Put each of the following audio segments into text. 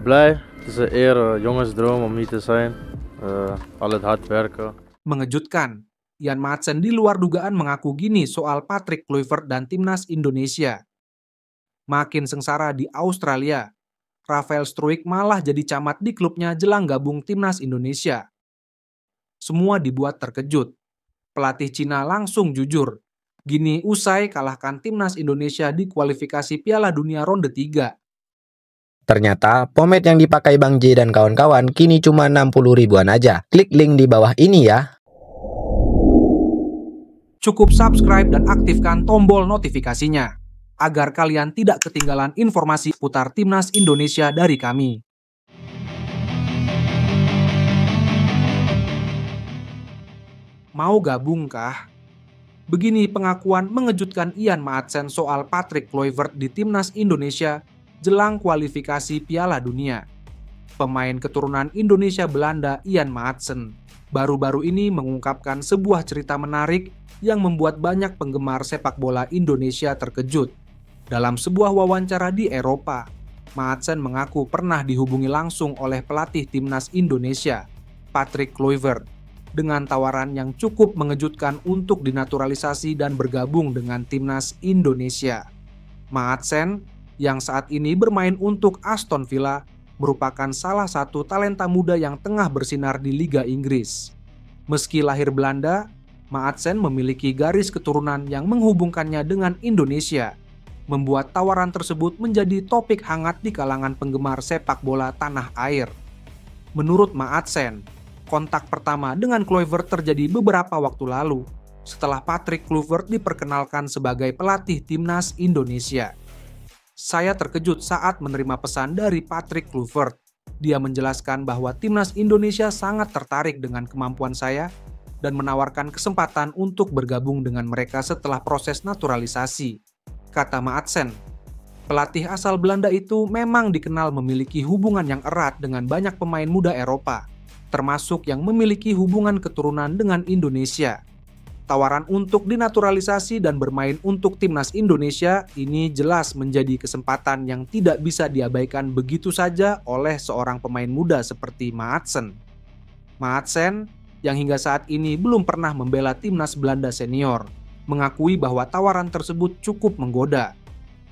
blij. Het is een eer jongensdroom om hier te zijn. Al het hard werken. Mengejutkan, Ian Maatsen di luar dugaan mengaku gini soal Patrick Kluivert dan timnas Indonesia. Makin sengsara di Australia, Rafael Struijk malah jadi camat di klubnya jelang gabung timnas Indonesia. Semua dibuat terkejut. Pelatih Cina langsung jujur. Gini usai kalahkan timnas Indonesia di kualifikasi Piala Dunia ronde 3. Ternyata pomade yang dipakai Bang J dan kawan-kawan kini cuma 60 ribuan aja. Klik link di bawah ini ya. Cukup subscribe dan aktifkan tombol notifikasinya agar kalian tidak ketinggalan informasi putar timnas Indonesia dari kami. Mau gabung kah? Begini pengakuan mengejutkan Ian Maatsen soal Patrick Kluivert di timnas Indonesia jelang kualifikasi Piala Dunia. Pemain keturunan Indonesia Belanda Ian Maatsen baru-baru ini mengungkapkan sebuah cerita menarik yang membuat banyak penggemar sepak bola Indonesia terkejut. Dalam sebuah wawancara di Eropa, Maatsen mengaku pernah dihubungi langsung oleh pelatih timnas Indonesia, Patrick Kluivert, dengan tawaran yang cukup mengejutkan untuk dinaturalisasi dan bergabung dengan timnas Indonesia. Maatsen, yang saat ini bermain untuk Aston Villa, merupakan salah satu talenta muda yang tengah bersinar di Liga Inggris. Meski lahir Belanda, Maatsen memiliki garis keturunan yang menghubungkannya dengan Indonesia, membuat tawaran tersebut menjadi topik hangat di kalangan penggemar sepak bola tanah air. Menurut Maatsen, kontak pertama dengan Kluivert terjadi beberapa waktu lalu, setelah Patrick Kluivert diperkenalkan sebagai pelatih timnas Indonesia. Saya terkejut saat menerima pesan dari Patrick Kluivert. Dia menjelaskan bahwa timnas Indonesia sangat tertarik dengan kemampuan saya dan menawarkan kesempatan untuk bergabung dengan mereka setelah proses naturalisasi, kata Maatsen. Pelatih asal Belanda itu memang dikenal memiliki hubungan yang erat dengan banyak pemain muda Eropa, termasuk yang memiliki hubungan keturunan dengan Indonesia. Tawaran untuk dinaturalisasi dan bermain untuk timnas Indonesia ini jelas menjadi kesempatan yang tidak bisa diabaikan begitu saja oleh seorang pemain muda seperti Maatsen. Maatsen, yang hingga saat ini belum pernah membela timnas Belanda senior, mengakui bahwa tawaran tersebut cukup menggoda,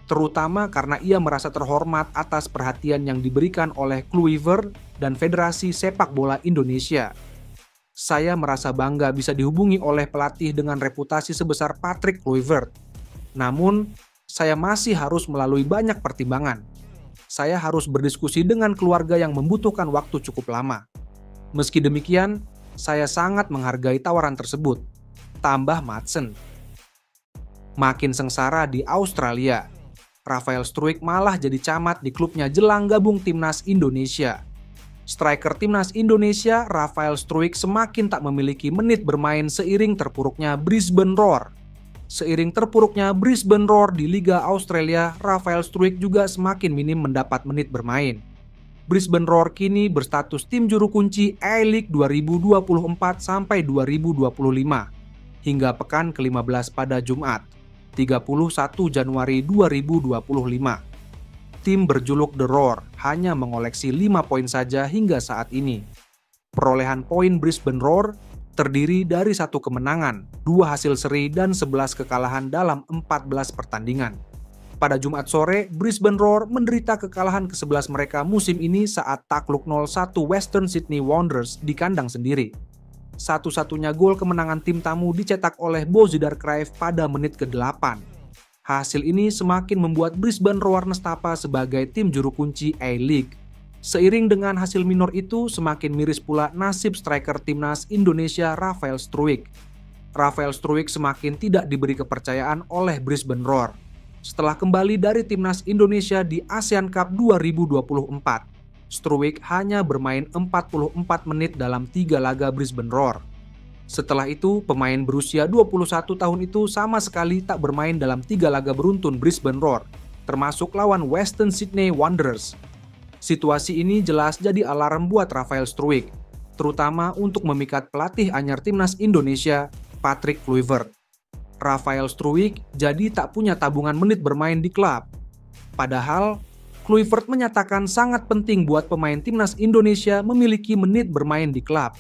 terutama karena ia merasa terhormat atas perhatian yang diberikan oleh Kluivert dan Federasi Sepak Bola Indonesia. Saya merasa bangga bisa dihubungi oleh pelatih dengan reputasi sebesar Patrick Kluivert. Namun, saya masih harus melalui banyak pertimbangan. Saya harus berdiskusi dengan keluarga yang membutuhkan waktu cukup lama. Meski demikian, saya sangat menghargai tawaran tersebut, tambah Maatsen. Makin sengsara di Australia, Rafael Struijk malah jadi camat di klubnya jelang gabung timnas Indonesia. Striker timnas Indonesia, Rafael Struijk semakin tak memiliki menit bermain seiring terpuruknya Brisbane Roar. Seiring terpuruknya Brisbane Roar di Liga Australia, Rafael Struijk juga semakin minim mendapat menit bermain. Brisbane Roar kini berstatus tim juru kunci A-League 2024-2025 hingga pekan ke-15 pada Jumat, 31 Januari 2025. Tim berjuluk The Roar hanya mengoleksi 5 poin saja hingga saat ini. Perolehan poin Brisbane Roar terdiri dari 1 kemenangan, 2 hasil seri, dan 11 kekalahan dalam 14 pertandingan. Pada Jumat sore, Brisbane Roar menderita kekalahan ke-11 mereka musim ini saat takluk 0-1 Western Sydney Wanderers di kandang sendiri. Satu-satunya gol kemenangan tim tamu dicetak oleh Božidar Cruyff pada menit ke-8. Hasil ini semakin membuat Brisbane Roar nestapa sebagai tim juru kunci A-League. Seiring dengan hasil minor itu, semakin miris pula nasib striker timnas Indonesia Rafael Struijk. Rafael Struijk semakin tidak diberi kepercayaan oleh Brisbane Roar. Setelah kembali dari timnas Indonesia di ASEAN Cup 2024, Struijk hanya bermain 44 menit dalam 3 laga Brisbane Roar. Setelah itu, pemain berusia 21 tahun itu sama sekali tak bermain dalam 3 laga beruntun Brisbane Roar, termasuk lawan Western Sydney Wanderers. Situasi ini jelas jadi alarm buat Rafael Struijk, terutama untuk memikat pelatih anyar timnas Indonesia, Patrick Kluivert. Rafael Struijk jadi tak punya tabungan menit bermain di klub. Padahal, Kluivert menyatakan sangat penting buat pemain timnas Indonesia memiliki menit bermain di klub.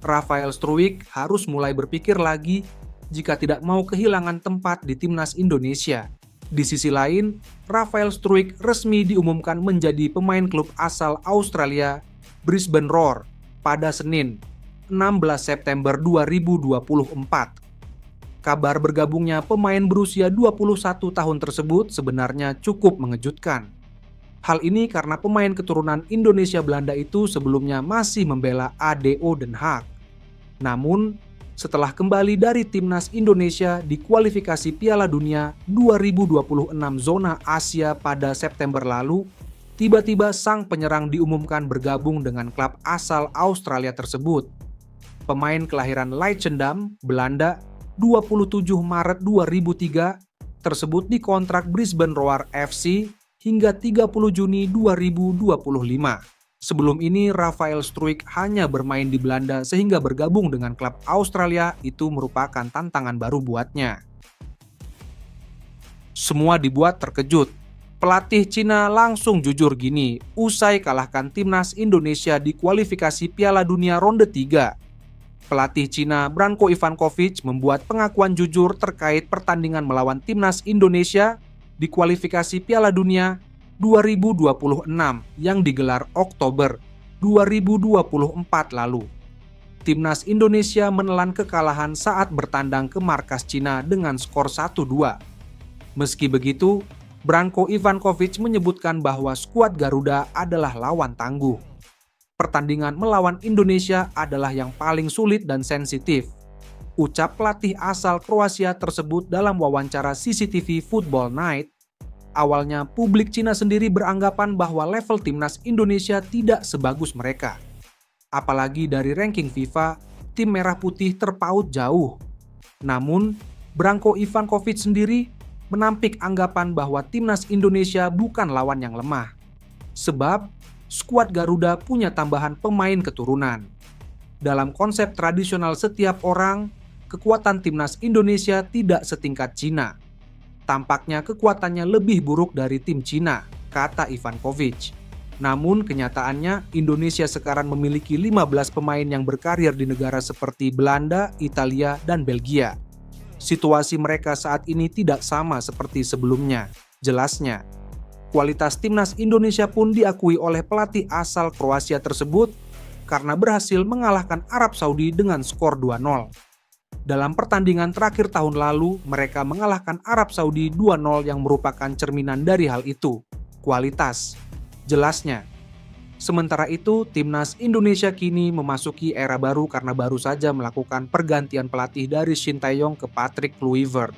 Rafael Struijk harus mulai berpikir lagi jika tidak mau kehilangan tempat di timnas Indonesia. Di sisi lain, Rafael Struijk resmi diumumkan menjadi pemain klub asal Australia, Brisbane Roar, pada Senin, 16 September 2024. Kabar bergabungnya pemain berusia 21 tahun tersebut sebenarnya cukup mengejutkan. Hal ini karena pemain keturunan Indonesia Belanda itu sebelumnya masih membela ADO Den Haag. Namun, setelah kembali dari timnas Indonesia di kualifikasi Piala Dunia 2026 zona Asia pada September lalu, tiba-tiba sang penyerang diumumkan bergabung dengan klub asal Australia tersebut. Pemain kelahiran Leidschendam, Belanda, 27 Maret 2003 tersebut dikontrak Brisbane Roar FC hingga 30 Juni 2025. Sebelum ini Rafael Struijk hanya bermain di Belanda sehingga bergabung dengan klub Australia itu merupakan tantangan baru buatnya. Semua dibuat terkejut. Pelatih Cina langsung jujur gini usai kalahkan timnas Indonesia di kualifikasi Piala Dunia ronde 3. Pelatih Cina Branko Ivankovic membuat pengakuan jujur terkait pertandingan melawan timnas Indonesia di kualifikasi Piala Dunia 2026 yang digelar Oktober 2024 lalu. Timnas Indonesia menelan kekalahan saat bertandang ke markas Cina dengan skor 1-2. Meski begitu, Branko Ivankovic menyebutkan bahwa skuad Garuda adalah lawan tangguh. Pertandingan melawan Indonesia adalah yang paling sulit dan sensitif, ucap pelatih asal Kroasia tersebut dalam wawancara CCTV Football Night. Awalnya publik Cina sendiri beranggapan bahwa level timnas Indonesia tidak sebagus mereka. Apalagi dari ranking FIFA, tim merah putih terpaut jauh. Namun, Branko Ivankovic sendiri menampik anggapan bahwa timnas Indonesia bukan lawan yang lemah. Sebab, skuad Garuda punya tambahan pemain keturunan. Dalam konsep tradisional setiap orang, kekuatan timnas Indonesia tidak setingkat Cina. Tampaknya kekuatannya lebih buruk dari tim Cina, kata Ivankovic. Namun kenyataannya Indonesia sekarang memiliki 15 pemain yang berkarir di negara seperti Belanda, Italia, dan Belgia. Situasi mereka saat ini tidak sama seperti sebelumnya, jelasnya. Kualitas timnas Indonesia pun diakui oleh pelatih asal Kroasia tersebut karena berhasil mengalahkan Arab Saudi dengan skor 2-0. Dalam pertandingan terakhir tahun lalu, mereka mengalahkan Arab Saudi 2-0 yang merupakan cerminan dari hal itu, kualitas, jelasnya. Sementara itu, timnas Indonesia kini memasuki era baru karena baru saja melakukan pergantian pelatih dari Shin Tae-yong ke Patrick Kluivert.